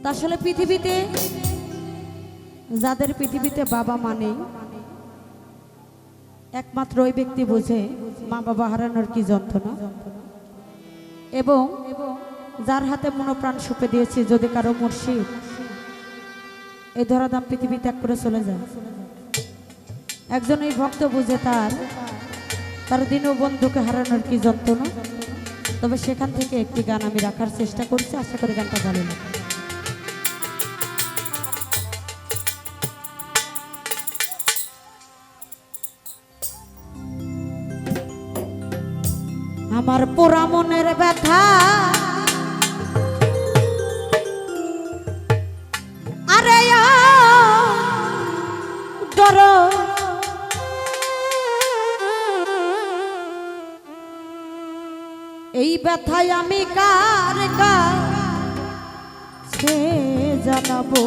আসলে পৃথিবীতে যাদের পৃথিবীতে বাবা মা নেই একমাত্র ওই ব্যক্তি বোঝে মা বাবা হারানোর কি যন্ত্রণা। এবং যার হাতে মনোপ্রাণ সঁপে দিয়েছি যদি কারো মুর্শিদ এই ধরাধাম পৃথিবী ত্যাগ করে চলে যায়, একজন এই ভক্ত বুঝে তার দিন ও বন্ধুকে হারানোর কি যন্ত্রণা। তবে সেখান থেকে একটি গান আমি রাখার চেষ্টা করছি, আশা করি গানটা ভালো লাগে। আমার পোড়া মনের ব্যথা আরে ডর এই ব্যথায় আমি কার কাছে জানাবো।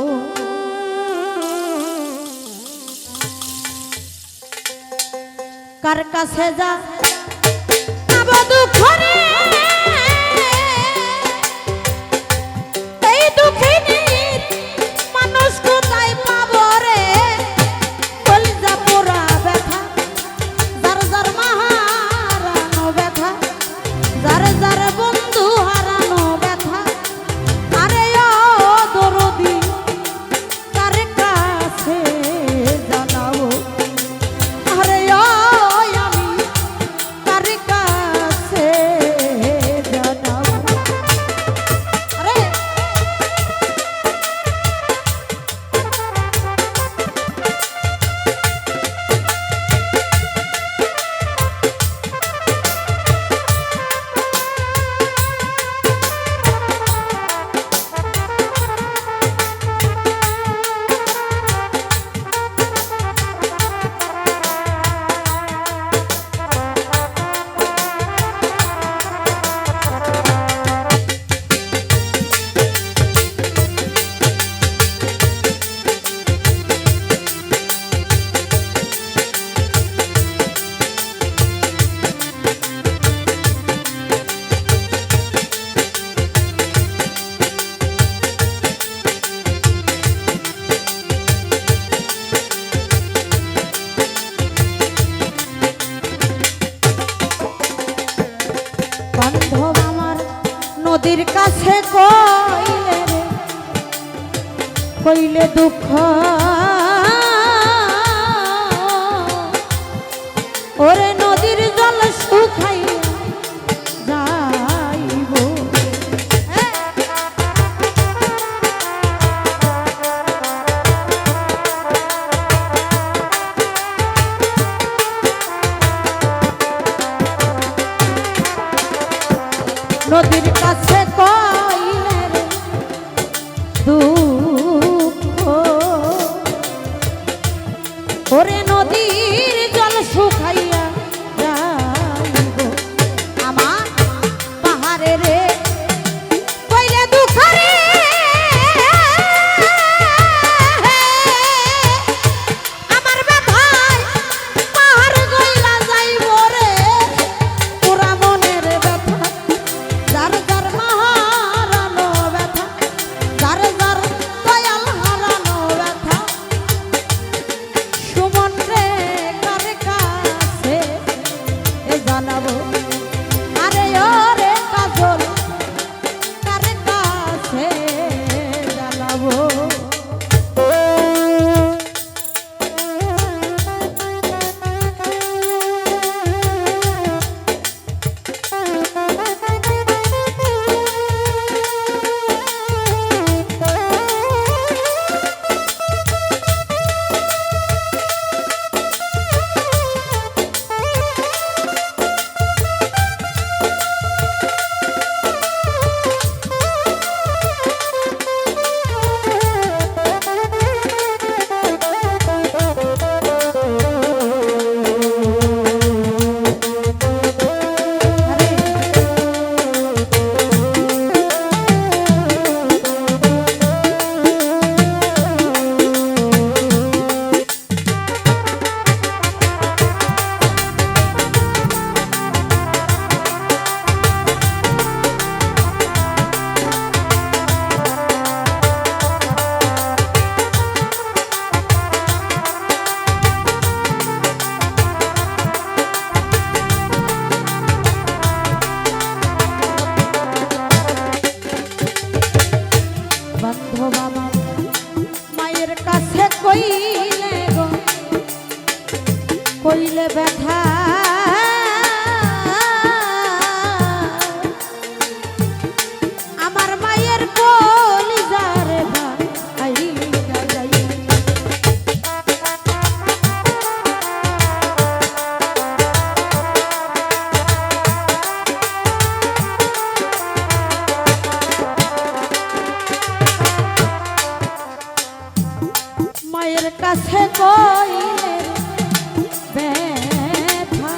কার কাছে যা দুঃখ রে এই দুঃখে মানুষ কোথায় পাবো রে। কলিজা পোড়া ব্যথা যার যার মা হারানো ব্যথা, যার যার বন্ধু হারানো ব্যথা। আরে ও দরদি কার কাছে জানাবো। আরে ও বান্ধব আমার নদীর কাছে কইলে দুঃখ ওরে নদীর জল শুকাই যাইব। নদীর কাছে কইলে রে দুঃখ কার কাছে কইলে ব্যথা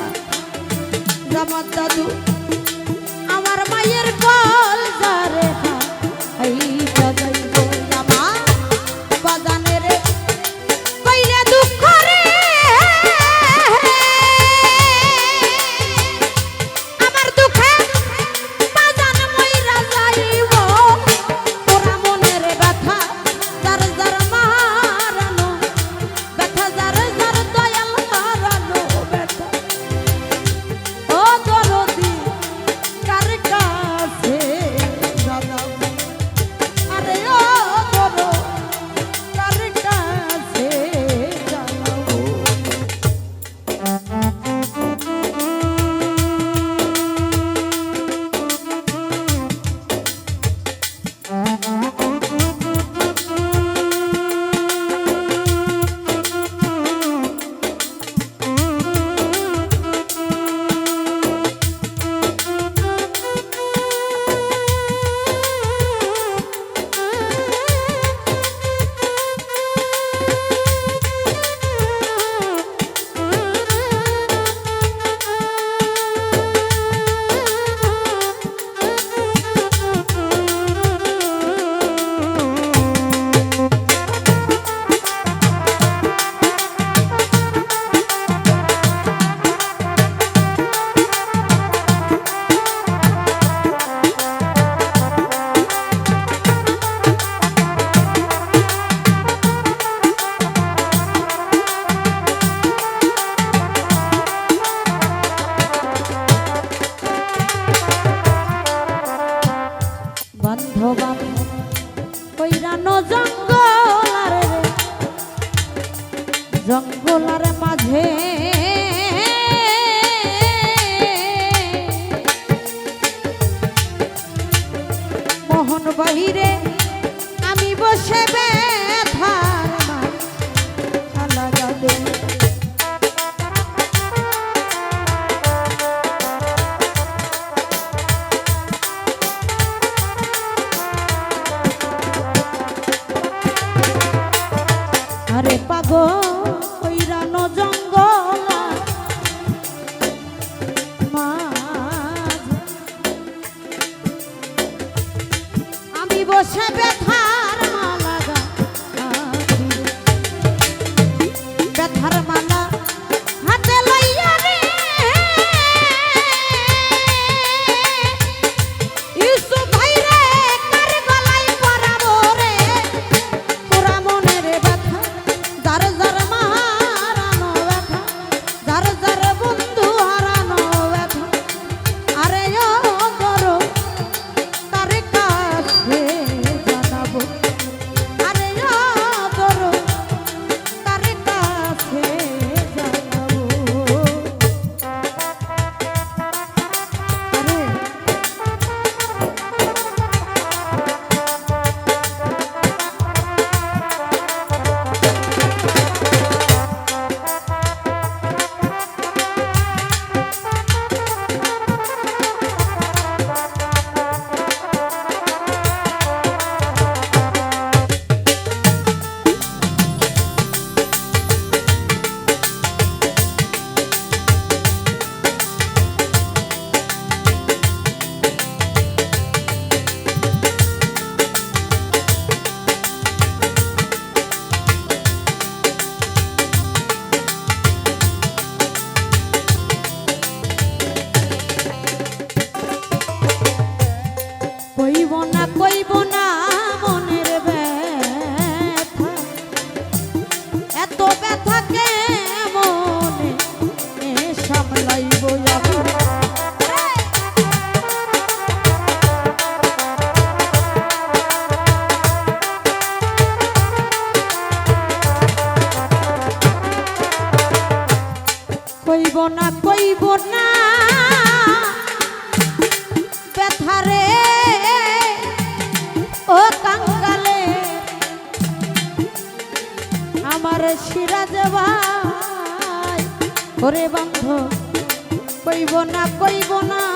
জামাত দাদু আমার মায়ের কল যারে এই যাইব জামা বাজানে রে কইলে দুঃখ রে আমার দুঃখে বাজান মইরা যাইব ওরা মনের ব্যথা যার যার মারানো ব্যথা যার যার দয়াল হারানো ব্যথা ও দরদি কার কাছে জানাবো আরে ও দরদ কার কাছে জানাবো বান্ধব আমি কইরানো জঙ্গলার মাঝে মোহন বাহিরে আমি বসে ব্যথার মালা গাবে আরে পাগল কইরানো জঙ্গলার মাঝে আমি বসে ব্যথার মালা গাছি ব্যথার মালা হাতে লইয়া রে ইউসুফ ভাই রে কার গলায় পরাবো রে তোরা মনের ব্যথা যার যার মারানো ব্যথা যার যার বন্ধু হারানো ব্যথা আরে ও করো তার কাছে জানাবো আরে ও করো তার কাছে জানাবো আরে কইব না মনের ব্যথা এত ব্যথা কে মনে সামলাইব আমি কইব না ব্যথারে ও কাঙ্গালে আমার সিরাজ ভাই ওরে বন্ধু কইব না